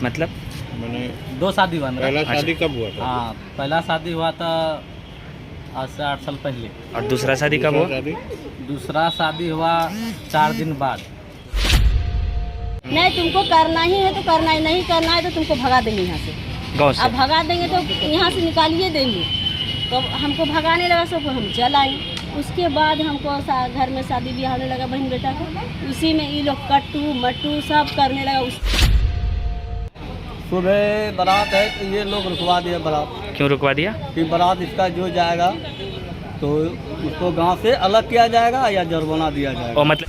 मतलब मैंने 2 शादी हुआ मेरा। पहला शादी कब हुआ था? हाँ, पहला शादी हुआ था आज से 8 साल पहले। और दूसरा शादी कब हुआ? शादी दूसरा शादी हुआ 4 दिन बाद। नहीं, तुमको करना ही है तो करना ही, नहीं करना है तो तुमको भगा देंगे यहाँ से। गाँव से? अब भगा देंगे तो यहाँ से निकालिए देंगे। तो हमको भगाने लगा सब, हम चल आए। उसके बाद हमको घर में शादी ब्याह होने लगा बहन बेटा को। उसी में ये लोग कट्टू मट्टू सब करने लगा। सुबह बारात है तो ये लोग रुकवा दिया बारात। क्यों रुकवा दिया? कि बारात इसका जो जाएगा तो उसको गांव से अलग किया जाएगा या जुर्माना दिया जाएगा। और मतलब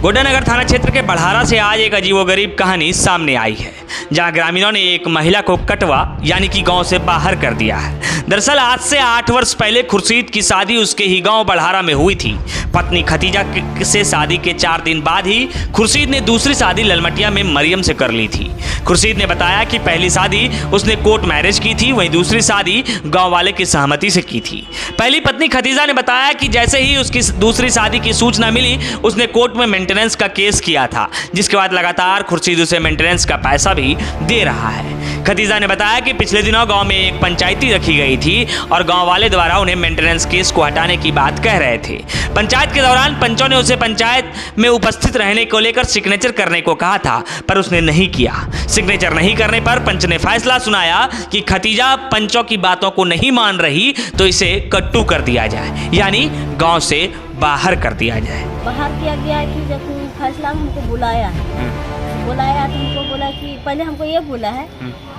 गोड्डा नगर थाना क्षेत्र के बढ़ारा से आज एक अजीबोगरीब कहानी सामने आई है, जहां ग्रामीणों ने एक महिला को कटवा यानी कि गांव से बाहर कर दिया है। दरअसल आज से 8 वर्ष पहले खुर्शीद की शादी उसके ही गांव बढ़ारा में हुई थी। पत्नी खतीजा से शादी के 4 दिन बाद ही खुर्शीद ने दूसरी शादी ललमटिया में मरियम से कर ली थी। खुर्शीद ने बताया कि पहली शादी उसने कोर्ट मैरिज की थी, वहीं दूसरी शादी गाँव वाले की सहमति से की थी। पहली पत्नी खतीजा ने बताया कि जैसे ही उसकी दूसरी शादी की सूचना मिली उसने कोर्ट में मेंटेनेंस का केस किया था, जिसके बाद लगातार खुर्शीद उसे मेंटेनेंस का पैसा भी दे रहा है। खतीजा ने बताया कि पिछले दिनों गांव में एक पंचायती रखी गई थी और गांव वाले द्वारा उन्हें मेंटेनेंस केस को हटाने की बात कह रहे थे। पंचायत के दौरान पंचों ने उसे पंचायत में उपस्थित रहने को लेकर सिग्नेचर करने को कहा था, पर उसने नहीं किया। सिग्नेचर नहीं करने पर पंच ने फैसला सुनाया कि खतीजा पंचों की बातों को नहीं मान रही तो इसे कट्टू कर दिया जाए, यानी गाँव से बाहर कर दिया जाए। बाहर किया गया है कि जब फैसला हमको बुलाया है, तुमको बोला कि पहले हमको ये बोला है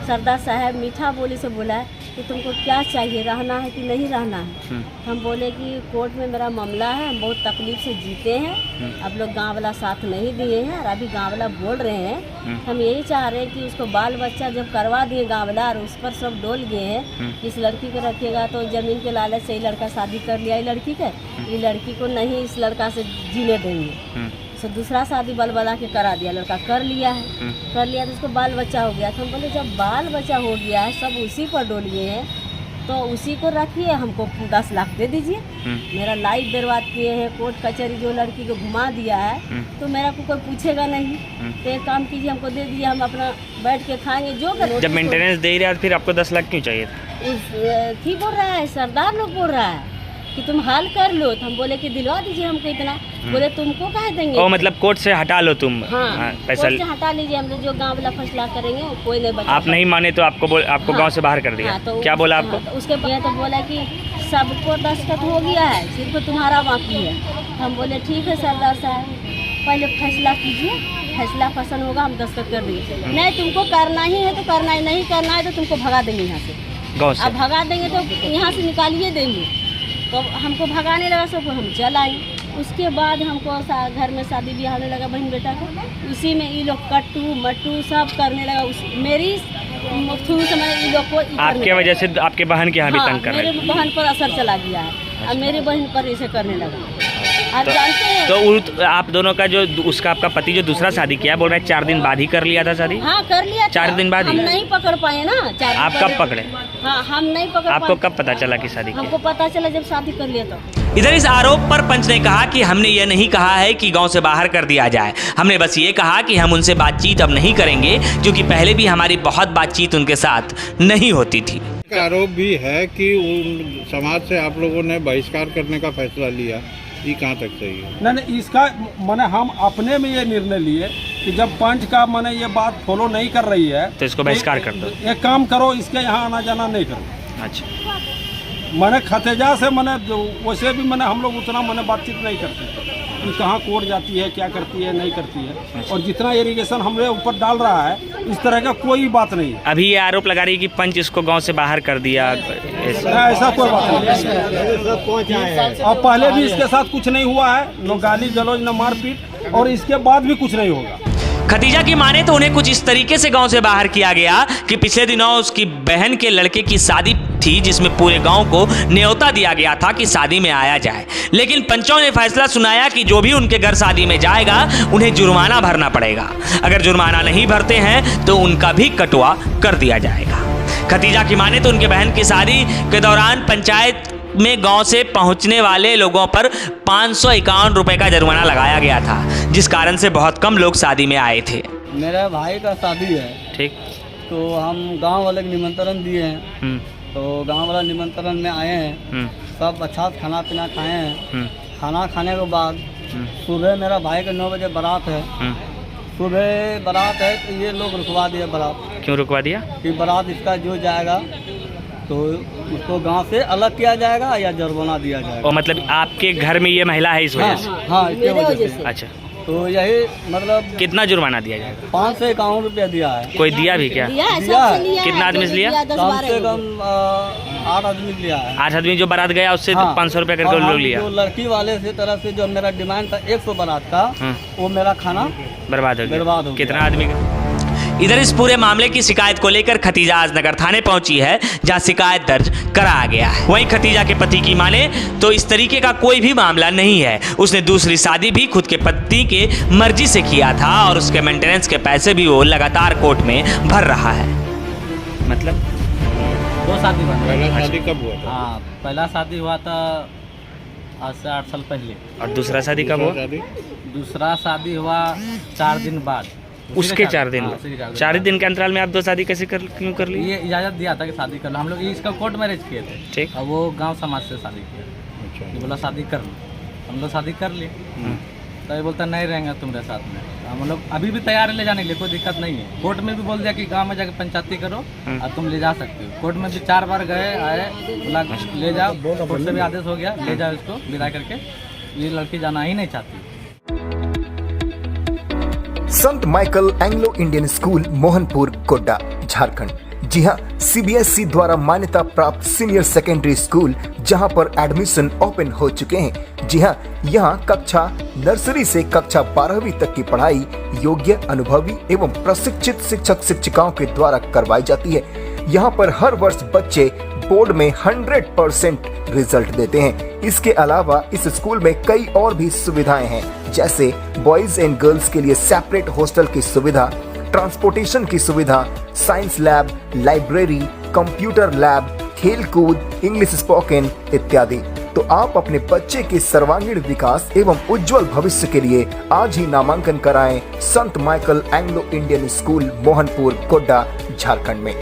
सरदार साहब मीठा बोली से बोला है कि तुमको क्या चाहिए, रहना है कि नहीं रहना है। हम बोले कि कोर्ट में मेरा मामला है, हम बहुत तकलीफ से जीते हैं, अब लोग गांव वाला साथ नहीं दिए हैं और अभी गांव वाला बोल रहे हैं। हम यही चाह रहे हैं कि उसको बाल बच्चा जब करवा दिए गांव वाला और उस पर सब डोल गए हैं, इस लड़की को रखिएगा तो जमीन के लालच से ये लड़का शादी कर लिया ये लड़की के, ये लड़की को नहीं इस लड़का से जीने देंगे। तो दूसरा शादी बाल बला के करा दिया, लड़का कर लिया तो उसको बाल बच्चा हो गया। तो हम बोले जब बाल बच्चा हो गया है सब उसी पर डोल गए हैं तो उसी को रखिए, हमको 10 लाख दे दीजिए। मेरा लाइफ बर्बाद किए हैं, कोर्ट कचहरी जो लड़की को घुमा दिया है तो मेरा को कोई पूछेगा नहीं। तो एक काम कीजिए, हमको दे दीजिए, हम अपना बैठ के खाएंगे जो करें। जब मेंटेनेंस दे रहा है फिर आपको 10 लाख क्यों चाहिए था? ठीक बोल रहा है सरदार लोग बोल रहा है कि तुम हाल कर लो, तो हम बोले कि दिलवा दीजिए हमको इतना। बोले तुमको कह देंगे। ओ मतलब कोर्ट से हटा लो तुम। हाँ, पैसा कोर्ट से हटा लीजिए, हम लोग जो गांव वाला फैसला करेंगे कोई नहीं बता। आप नहीं माने तो आपको गांव से बाहर कर दिया। हाँ, तो क्या बोला आपको? तो उसके बाद तो बोला कि सबको दस्तखत हो गया है, सिर्फ तुम्हारा बाकी है। हम बोले ठीक है सरदार साहब, पहले फैसला कीजिए, फैसला पसंद होगा हम दस्तखत कर देंगे। नहीं, तुमको करना ही है तो करना ही, नहीं करना है तो तुमको भगा देंगे यहाँ से। गाँव से? अब भगा देंगे तो यहाँ से निकालिए देंगे। तो हमको भगाने लगा सब, हम चल आए। उसके बाद हमको घर में शादी ब्याह होने लगा बहन बेटा को। उसी में ये लोग कट्टू मट्टू सब करने लगा। मेरी थ्रू से मैं ये लोग को आपके वजह से आपके बहन के यहाँ भी तंग कर रहे हैं? मेरे बहन पर असर चला गया है, अब मेरी बहन पर इसे करने लगा। आप जानते हैं तो आप दोनों का जो उसका आपका पति जो दूसरा शादी किया बोल रहा है 4 दिन बाद ही कर लिया था शादी? हाँ कर लिया था। 4 दिन बाद ही? हम नहीं पकड़ पाए ना। आप कब पकड़े? हाँ, हम नहीं पकड़ पाए। आपको कब पता चला कि शादी हमको पता चला जब शादी कर लिया तो। इधर इस आरोप पर पंच ने कहा कि हमने ये नहीं कहा है कि गांव से बाहर कर दिया जाए, हमने बस ये कहा कि हम उनसे बातचीत अब नहीं करेंगे, क्योंकि पहले भी हमारी बहुत बातचीत उनके साथ नहीं होती थी। आरोप भी है कि उन समाज से आप लोगों ने बहिष्कार करने का फैसला लिया, ये कहाँ तक सही है? नहीं, इसका माने हम अपने में ये निर्णय लिए कि जब पंच का माने ये बात फॉलो नहीं कर रही है तो इसको बहिष्कार कर दो। एक काम करो, इसके यहाँ आना जाना नहीं करो। अच्छा, मैंने खतेजा से मैंने वैसे भी मैंने हम लोग उतना मैंने बातचीत नहीं करते कि कहाँ कोर्ट जाती है, क्या करती है, नहीं करती है। और जितना इरिगेशन हमरे ऊपर डाल रहा है इस तरह का कोई बात नहीं है। अभी ये आरोप लगा रही है कि पंच इसको गांव से बाहर कर दिया, ऐसा कोई बात नहीं। और पहले भी इसके साथ कुछ नहीं हुआ है, न गाली गलौज न मारपीट, और इसके बाद भी कुछ नहीं होगा। खतीजा की माने तो उन्हें कुछ इस तरीके से गांव से बाहर किया गया कि पिछले दिनों उसकी बहन के लड़के की शादी थी, जिसमें पूरे गांव को न्योता दिया गया था कि शादी में आया जाए, लेकिन पंचों ने फैसला सुनाया कि जो भी उनके घर शादी में जाएगा उन्हें जुर्माना भरना पड़ेगा। अगर जुर्माना नहीं भरते हैं तो उनका भी कटवा कर दिया जाएगा। खतीजा की माने तो उनके बहन की शादी के दौरान पंचायत में गांव से पहुंचने वाले लोगों पर 551 रुपए का जुर्माना लगाया गया था, जिस कारण से बहुत कम लोग शादी में आए थे। मेरे भाई का शादी है, ठीक। तो हम गांव वाले को निमंत्रण दिए हैं। हम्म, तो गांव वाला निमंत्रण में आए हैं, हम्म, सब अच्छा से खाना पीना खाए हैं। हम्म, खाना खाने के बाद सुबह मेरा भाई के 9 बजे बारात है। हम्म। सुबह बारात है तो ये लोग रुकवा दिए बारात, क्यों रुकवा दिया? कि बारात इसका जो जाएगा तो उसको गांव से अलग किया जाएगा या जुर्माना दिया जाएगा। और मतलब आपके घर में ये महिला है इस वजह से? हाँ, इसके मेरे वजह वजह से। से। अच्छा, तो यही मतलब कितना जुर्माना दिया जाएगा? 551 रुपया दिया है। कोई दिया भी क्या? लिया है, दिया है। सबसे लिया है, कितना आदमी से लिया? 10 कम 12 से लोग। कम 8 आदमी लिया है। 8 आदमी जो बारात गया उससे हाँ। 500 रुपया करके और उन लोग हम लिया। जो लड़की वाले से तरफ से जो मेरा डिमांड था 100 बारात का, हाँ। वो मेरा खाना बर्बाद हो गया। बर्बाद हो गया। कितना आदमी का? इधर इस पूरे मामले की शिकायत को लेकर खतीजा आज नगर थाने पहुंची है, जहां शिकायत दर्ज कराया गया है। वहीं खतीजा के पति की माने तो इस तरीके का कोई भी मामला नहीं है। उसने दूसरी शादी भी खुद के पति के मर्जी से किया था और उसके मेंटेनेंस के पैसे भी वो लगातार कोर्ट में भर रहा है। मतलब 2 शादी बन पहला शादी कब हुआ था? हाँ, पहला शादी हुआ था आज से 8 साल पहले। और दूसरा शादी कब हुआ? शादी दूसरा शादी हुआ 4 दिन बाद। उसके 4 दिन हाँ, बाद। उसी के 4 4 दिन के अंतराल में आप 2 शादी कैसे क्यों कर ली? ये इजाज़त दिया था कि शादी कर लो। हम लोग इसका कोर्ट मैरिज किए थे। ठीक। और वो गांव समाज से शादी किया। अच्छा। ये बोला शादी कर लो, हम लोग शादी कर लिए। तो ये बोलता नहीं रहेंगे तुम्हारे साथ में। हम लोग अभी भी तैयार है ले जाने के लिए, कोई दिक्कत नहीं है। कोर्ट में भी बोल दिया कि गांव में जाकर पंचायती करो और तुम ले जा सकते हो। कोर्ट में भी 4 बार गए आए, बोला ले जाओ, कोर्ट से भी आदेश हो गया ले जाओ इसको विदा करके। ये लड़की जाना ही नहीं चाहती। Sant Michael Anglo Indian school Mohanpur Godda Jharkhand. जी हां, सीबीएसई द्वारा मान्यता प्राप्त सीनियर सेकेंडरी स्कूल जहां पर एडमिशन ओपन हो चुके हैं। जी हां, यहां कक्षा नर्सरी से कक्षा 12वीं तक की पढ़ाई योग्य, अनुभवी एवं प्रशिक्षित शिक्षक शिक्षिकाओं के द्वारा करवाई जाती है। यहां पर हर वर्ष बच्चे बोर्ड में 100% रिजल्ट देते हैं। इसके अलावा इस स्कूल में कई और भी सुविधाएं हैं, जैसे बॉयज एंड गर्ल्स के लिए सेपरेट हॉस्टल की सुविधा, ट्रांसपोर्टेशन की सुविधा, science lab, library, computer lab, खेल कूद, इंग्लिश स्पोकन इत्यादि। तो आप अपने बच्चे के सर्वांगीण विकास एवं उज्जवल भविष्य के लिए आज ही नामांकन कराएं संत Michael Anglo Indian school Mohanpur Godda Jharkhand में।